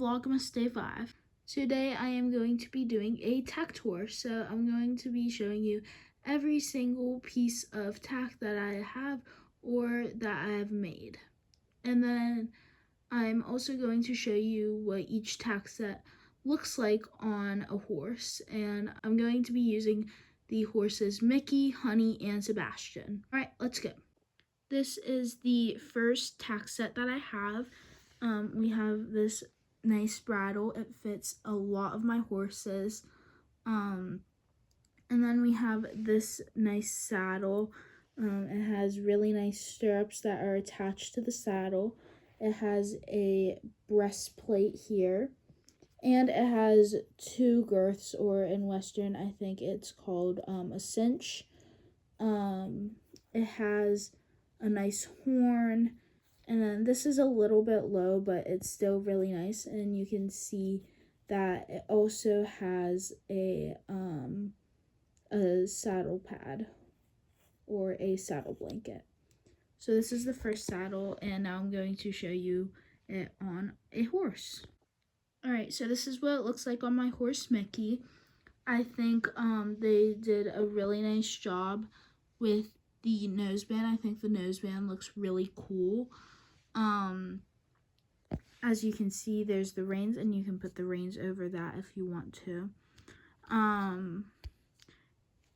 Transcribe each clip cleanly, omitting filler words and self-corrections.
Vlogmas Day 5. Today I am going to be doing a tack tour, so I'm going to be showing you every single piece of tack that I have or that I have made. And then I'm also going to show you what each tack set looks like on a horse, and I'm going to be using the horses Mickey, Honey, and Sebastian. Alright, let's go. This is the first tack set that I have. We have this nice bridle. It fits a lot of my horses. And then we have this nice saddle. It has really nice stirrups that are attached to the saddle. It has a breastplate here. And it has two girths, or in Western, I think it's called a cinch. It has a nice horn, and then this is a little bit low, but it's still really nice. And you can see that it also has a saddle pad or a saddle blanket. So this is the first saddle, and now I'm going to show you it on a horse. Alright, so this is what it looks like on my horse Mickey. I think they did a really nice job with the noseband. I think the noseband looks really cool. As you can see, there's the reins, and you can put the reins over that if you want to.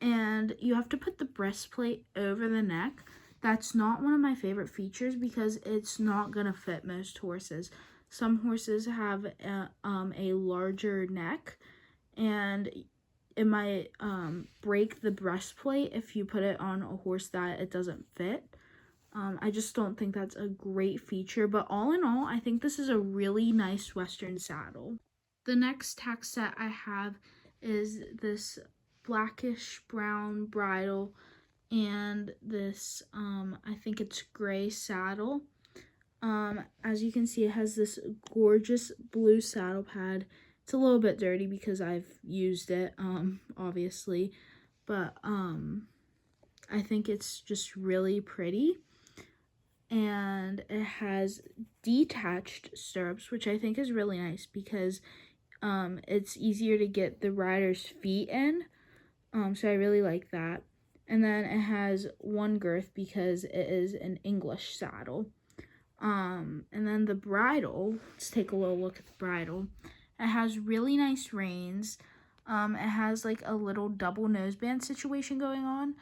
And you have to put the breastplate over the neck. That's not one of my favorite features because it's not gonna fit most horses. Some horses have a larger neck, and it might break the breastplate if you put it on a horse that it doesn't fit. I just don't think that's a great feature, but all in all, I think this is a really nice Western saddle. The next tack set I have is this blackish brown bridle and this, I think it's gray saddle. As you can see, it has this gorgeous blue saddle pad. It's a little bit dirty because I've used it, obviously, but I think it's just really pretty. And it has detached stirrups, which I think is really nice because it's easier to get the rider's feet in. So I really like that. And then it has one girth because it is an English saddle. And then the bridle, let's take a little look at the bridle. It has really nice reins. It has like a little double noseband situation going on.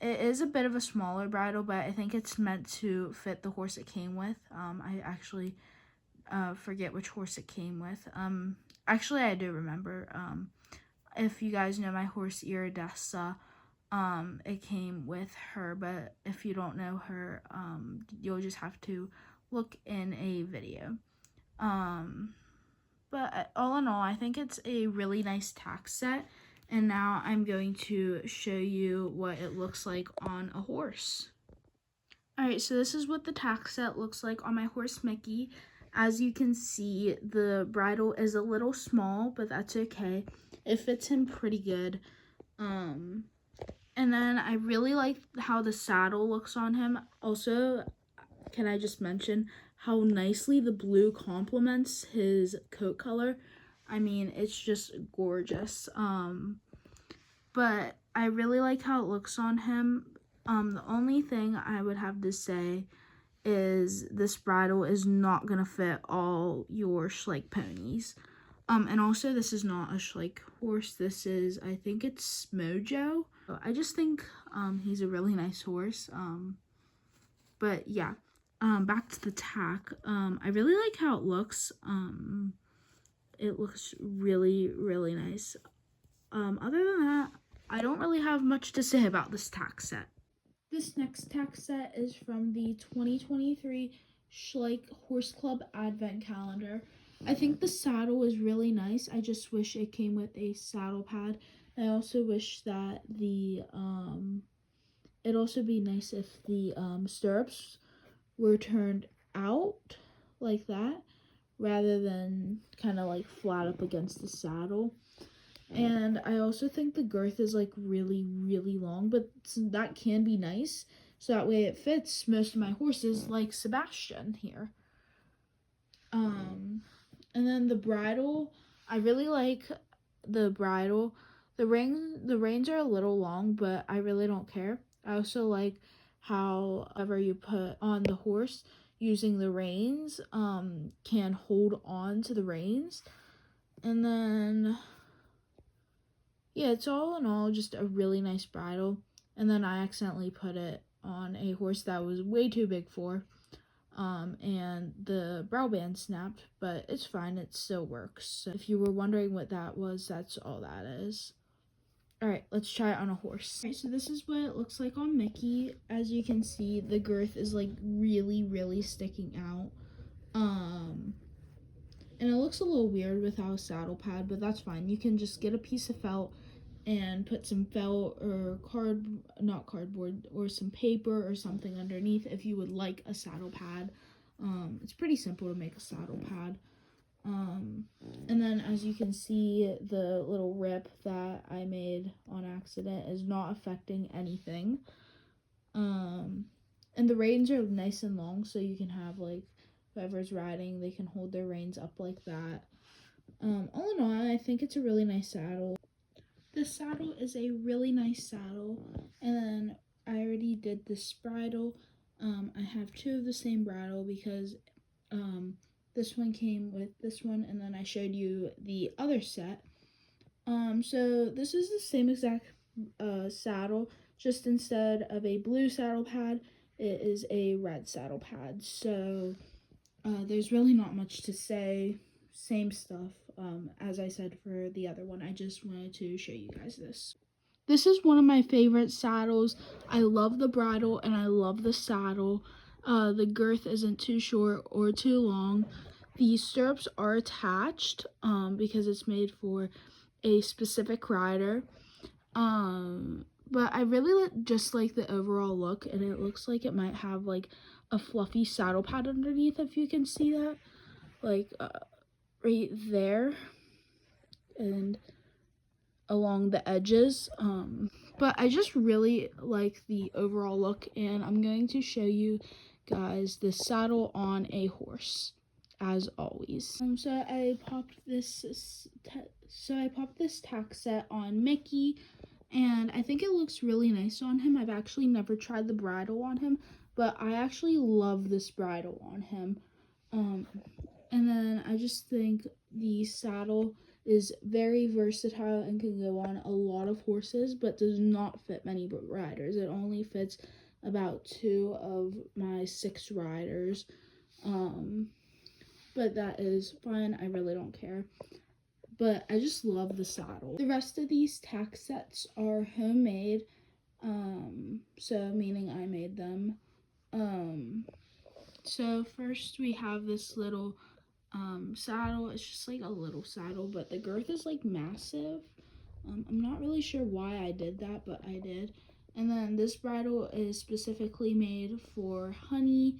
It is a bit of a smaller bridle, but I think it's meant to fit the horse it came with. I actually forget which horse it came with. Actually, I do remember. If you guys know my horse Iridessa, it came with her, but if you don't know her, you'll just have to look in a video. But all in all, I think it's a really nice tack set. And now I'm going to show you what it looks like on a horse. Alright, so this is what the tack set looks like on my horse Mickey. As you can see, the bridle is a little small, but that's okay. It fits him pretty good. And then I really like how the saddle looks on him. Also, can I just mention how nicely the blue complements his coat color? I mean, it's just gorgeous. But I really like how it looks on him. The only thing I would have to say is this bridle is not gonna fit all your Schleich ponies. And also this is not a Schleich horse. This is, I think it's Mojo. I just think he's a really nice horse. But yeah, back to the tack. I really like how it looks. It looks really, really nice. Other than that, I don't really have much to say about this tack set. This next tack set is from the 2023 Schleich Horse Club Advent Calendar. I think the saddle is really nice. I just wish it came with a saddle pad. I also wish that the, it'd also be nice if the stirrups were turned out like that, rather than kind of like flat up against the saddle. And I also think the girth is like really, really long, but that can be nice. So that way it fits most of my horses, like Sebastian here. And then the bridle, I really like the bridle. The reins are a little long, but I really don't care. I also like how ever you put on the horse using the reins can hold on to the reins. And then yeah, it's all in all just a really nice bridle. And then I accidentally put it on a horse that was way too big for. And the brow band snapped, but it's fine, it still works. So if you were wondering what that was, that's all that is. Alright, let's try it on a horse. Alright, so this is what it looks like on Mickey. As you can see, the girth is like really sticking out. And it looks a little weird without a saddle pad, but that's fine. You can just get a piece of felt and put some felt or not cardboard, or some paper or something underneath if you would like a saddle pad. It's pretty simple to make a saddle pad. And then as you can see, the little rip that I made on accident is not affecting anything. And the reins are nice and long, so you can have like whoever's riding, they can hold their reins up like that. All in all, I think it's a really nice saddle. This saddle is a really nice saddle, and then I already did this bridle. I have two of the same bridle because this one came with this one, and then I showed you the other set. So this is the same exact saddle, just instead of a blue saddle pad, it is a red saddle pad. So there's really not much to say. Same stuff as I said for the other one. I just wanted to show you guys this. This is one of my favorite saddles. I love the bridle and I love the saddle. The girth isn't too short or too long. The stirrups are attached because it's made for a specific rider. But I really just like the overall look, and it looks like it might have like a fluffy saddle pad underneath, if you can see that, like right there and along the edges. But I just really like the overall look, and I'm going to show you guys the saddle on a horse as always. So I popped this tack set on Mickey, and I think it looks really nice on him. I've actually never tried the bridle on him, but I actually love this bridle on him. And then I just think the saddle is very versatile and can go on a lot of horses, but does not fit many riders. It only fits about 2 of my 6 riders. But that is fine. I really don't care. But I just love the saddle. The rest of these tack sets are homemade. So meaning I made them. So first we have this little saddle. It's just like a little saddle, but the girth is like massive. I'm not really sure why I did that, but I did. And then this bridle is specifically made for Honey,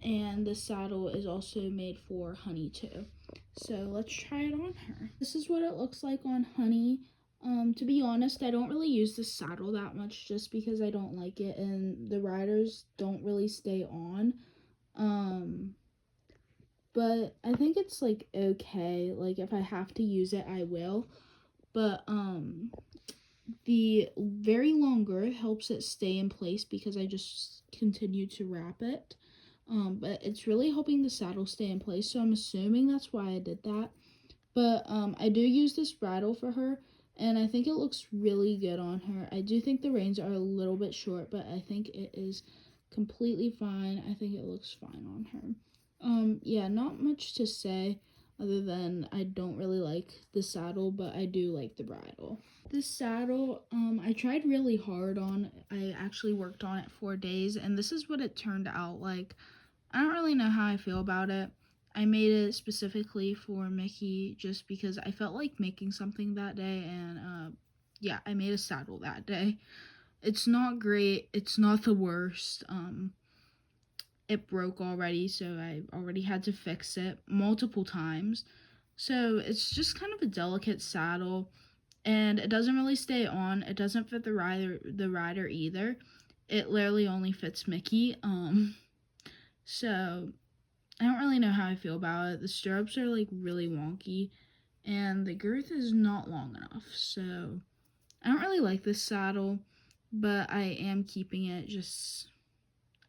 and the saddle is also made for Honey too. So let's try it on her. This is what it looks like on Honey. To be honest, I don't really use the saddle that much just because I don't like it, and the riders don't really stay on. But I think it's like okay. Like if I have to use it, I will. But the very long girth helps it stay in place because I just continue to wrap it. But it's really helping the saddle stay in place, so I'm assuming that's why I did that. But I do use this bridle for her, and I think it looks really good on her. I do think the reins are a little bit short, but I think it is completely fine. I think it looks fine on her. Yeah, not much to say other than I don't really like the saddle, but I do like the bridle. This saddle, I tried really hard on. I actually worked on it 4 days, and this is what it turned out like. I don't really know how I feel about it. I made it specifically for Mickey just because I felt like making something that day, and yeah, I made a saddle that day. It's not great. It's not the worst. It broke already, so I already had to fix it multiple times. So it's just kind of a delicate saddle, and it doesn't really stay on. It doesn't fit the rider either. It literally only fits Mickey. So I don't really know how I feel about it. The stirrups are like really wonky and the girth is not long enough. So I don't really like this saddle, but I am keeping it. Just,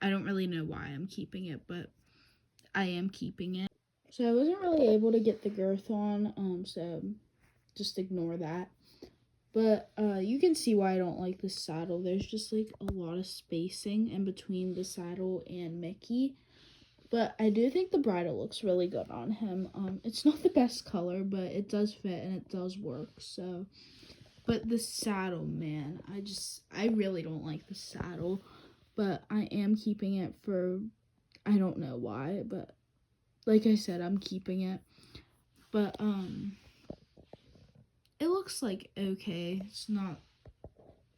I don't really know why I'm keeping it, but I am keeping it. So I wasn't really able to get the girth on, so just ignore that. But you can see why I don't like this saddle. There's just like a lot of spacing in between the saddle and Mickey. But I do think the bridle looks really good on him. It's not the best color, but it does fit and it does work. So, but the saddle, man, I really don't like the saddle. But I am keeping it for, I don't know why, but like I said, I'm keeping it. But it looks like okay.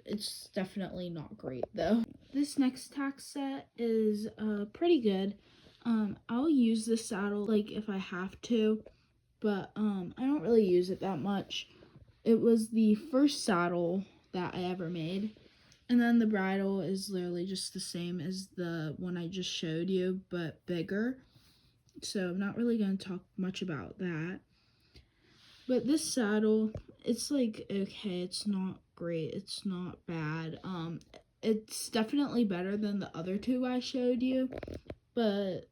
It's definitely not great though. This next tack set is pretty good. I'll use the saddle like if I have to, but I don't really use it that much. It was the first saddle that I ever made. And then the bridle is literally just the same as the one I just showed you, but bigger. So I'm not really going to talk much about that. But this saddle, it's like okay, it's not great, it's not bad. It's definitely better than the other two I showed you, but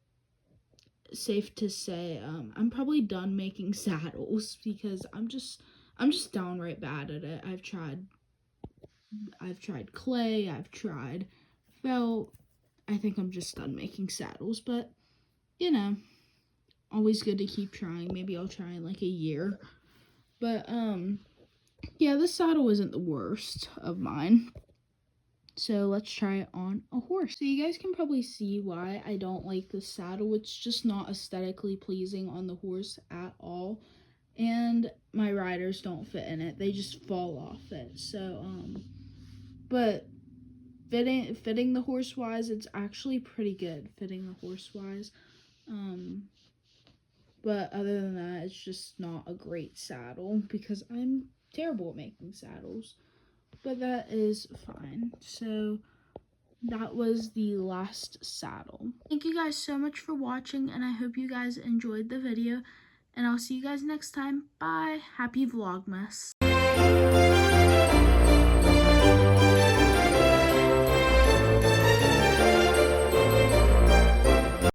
safe to say, I'm probably done making saddles because I'm just downright bad at it. I've tried clay, I've tried felt. I think I'm just done making saddles, but you know, always good to keep trying. Maybe I'll try in like a year. But yeah, this saddle isn't the worst of mine. So let's try it on a horse. So you guys can probably see why I don't like this saddle. It's just not aesthetically pleasing on the horse at all. And my riders don't fit in it. They just fall off it. So, but fitting the horse wise, it's actually pretty good fitting the horse wise. But other than that, it's just not a great saddle because I'm terrible at making saddles. But that is fine. So that was the last saddle. Thank you guys so much for watching, and I hope you guys enjoyed the video. And I'll see you guys next time. Bye. Happy Vlogmas.